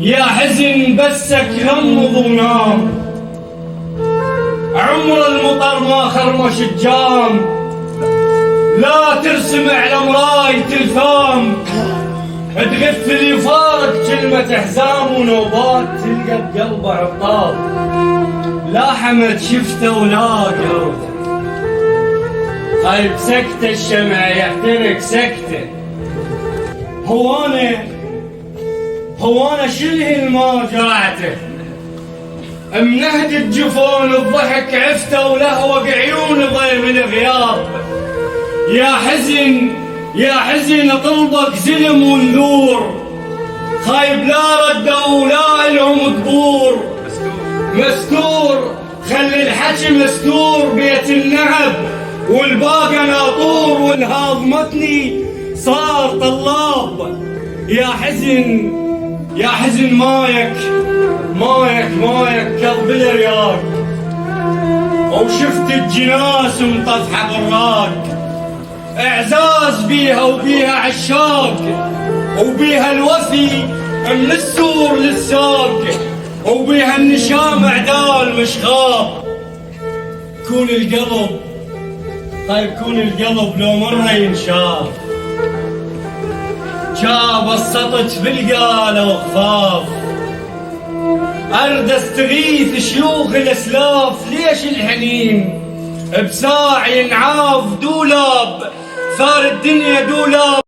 يا حزن بسك غمض ونام، عمر المطر ما خرمش الجام، لا ترسم على مراية الفام، تغف اللي يفارق كلمة حزام ونوبات تلقى بقلبه عطاب، لا حمد شفته ولا قروته، طيب سكتة الشمع يحترق سكتة. هو انا شله ما جاعته، منهد الجفون الضحك عفته ولهوق عيون ضيم الغياب، يا حزن طلبك زلم ونذور، خايب لا ردوا ولا لهم قبور، مستور خلي الحكي مستور، بيت النهب والباقى ناطور، والهاضمتني صار طلاب. يا حزن مايك كضب الرياق، وشفت الجناس مطفحة بالراق، اعزاز بيها وبيها عشاق، وبيها الوفي من السور للساق، وبيها النشام عدال مشغاب. كون القلب لو مرة ينشاف، شاب السطج بالقالة وخفاف، أرد استغيث شيوخ الأسلاف، ليش الحنين بساع ينعاف دولاب، صار الدنيا دولاب.